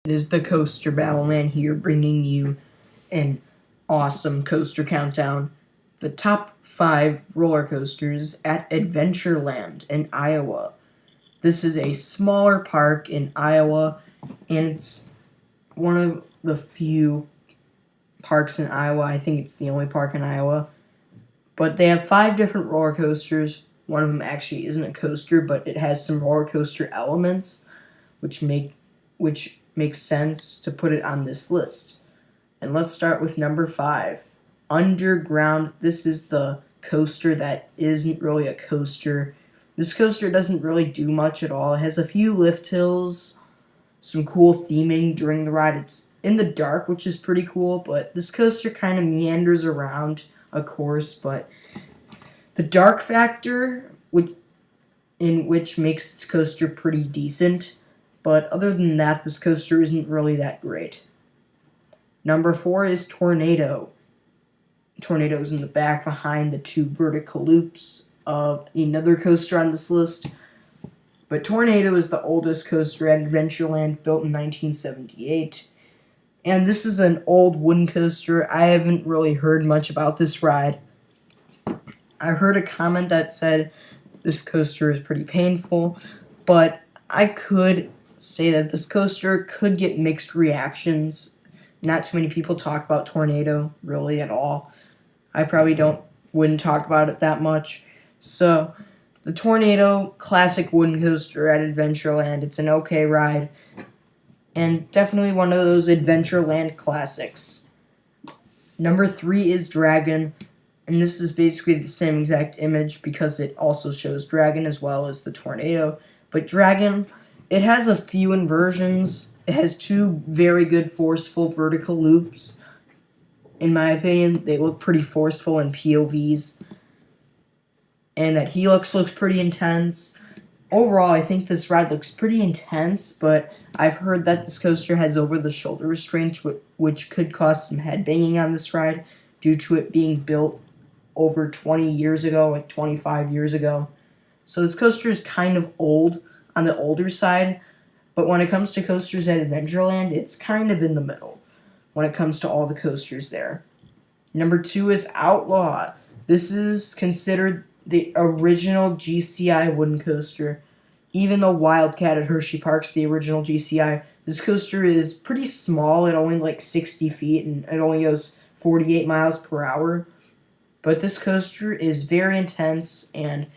It is the Coaster Battleman here, bringing you an awesome coaster countdown. The top 5 roller coasters at Adventureland in Iowa. This is a smaller park in Iowa, and it's one of the few parks in Iowa. I think it's the only park in Iowa. But they have 5 different roller coasters. One of them actually isn't a coaster, but it has some roller coaster elements, which makes sense to put it on this list. And let's start with number 5, Underground. This is the coaster that isn't really a coaster. This coaster doesn't really do much at all. It has a few lift hills, some cool theming during the ride. It's in the dark, which is pretty cool, but this coaster kind of meanders around a course, but the dark factor, which makes this coaster pretty decent. But other than that, this coaster isn't really that great. Number 4 is Tornado. Tornado's in the back behind the 2 vertical loops of another coaster on this list. But Tornado is the oldest coaster at Adventureland, built in 1978. And this is an old wooden coaster. I haven't really heard much about this ride. I heard a comment that said this coaster is pretty painful, but I could say that this coaster could get mixed reactions. Not too many people talk about Tornado really at all. I probably wouldn't talk about it that much. So the Tornado classic wooden coaster at Adventureland, it's an okay ride, and definitely one of those Adventureland classics. Number 3 is Dragon, and this is basically the same exact image because it also shows Dragon as well as the Tornado. But Dragon, it has a few inversions. It has 2 very good forceful vertical loops. In my opinion, they look pretty forceful in POVs. And that helix looks pretty intense. Overall, I think this ride looks pretty intense, but I've heard that this coaster has over-the-shoulder restraints, which could cause some headbanging on this ride due to it being built over 20 years ago, like 25 years ago. So this coaster is kind of old, on the older side, but when it comes to coasters at Adventureland, it's kind of in the middle when it comes to all the coasters there. Number 2 is Outlaw. This is considered the original GCI wooden coaster. Even though Wildcat at Hershey Park's the original GCI, this coaster is pretty small. It only like 60 feet, and it only goes 48 miles per hour. But this coaster is very intense, and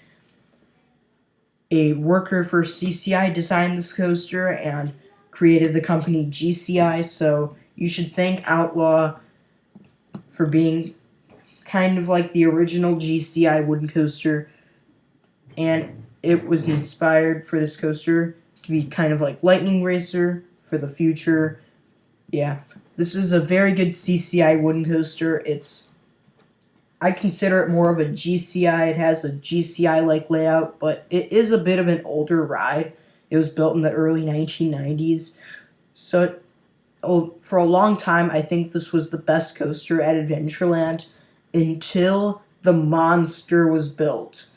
a worker for CCI designed this coaster and created the company GCI, so you should thank Outlaw for being kind of like the original GCI wooden coaster, and it was inspired for this coaster to be kind of like Lightning Racer for the future. Yeah, this is a very good CCI wooden coaster. I consider it more of a GCI. It has a GCI-like layout, but it is a bit of an older ride. It was built in the early 1990s. So for a long time, I think this was the best coaster at Adventureland until the Monster was built.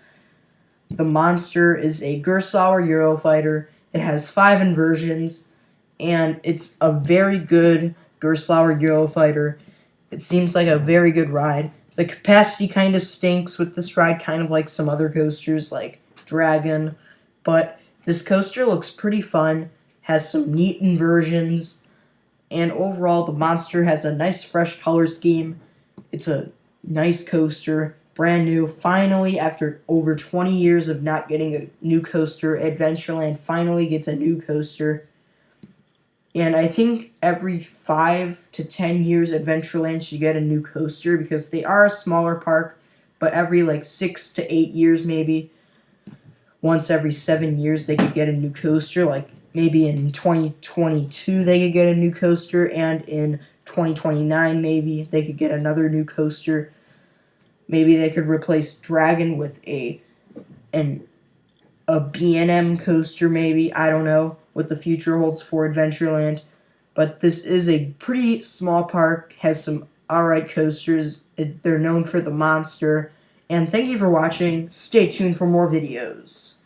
The Monster is a Gerstlauer Eurofighter. It has 5 inversions, and it's a very good Gerstlauer Eurofighter. It seems like a very good ride. The capacity kind of stinks with this ride, kind of like some other coasters like Dragon, but this coaster looks pretty fun, has some neat inversions, and overall the Monster has a nice fresh color scheme. It's a nice coaster, brand new. Finally, after over 20 years of not getting a new coaster, Adventureland finally gets a new coaster. And I think every 5 to 10 years, Adventureland should get a new coaster because they are a smaller park, but every like 6 to 8 years maybe, once every 7 years, they could get a new coaster. Like maybe in 2022 they could get a new coaster, and in 2029 maybe they could get another new coaster. Maybe they could replace Dragon with a B&M coaster maybe. I don't know what the future holds for Adventureland. But this is a pretty small park, has some alright coasters. They're known for the Monster. And thank you for watching. Stay tuned for more videos.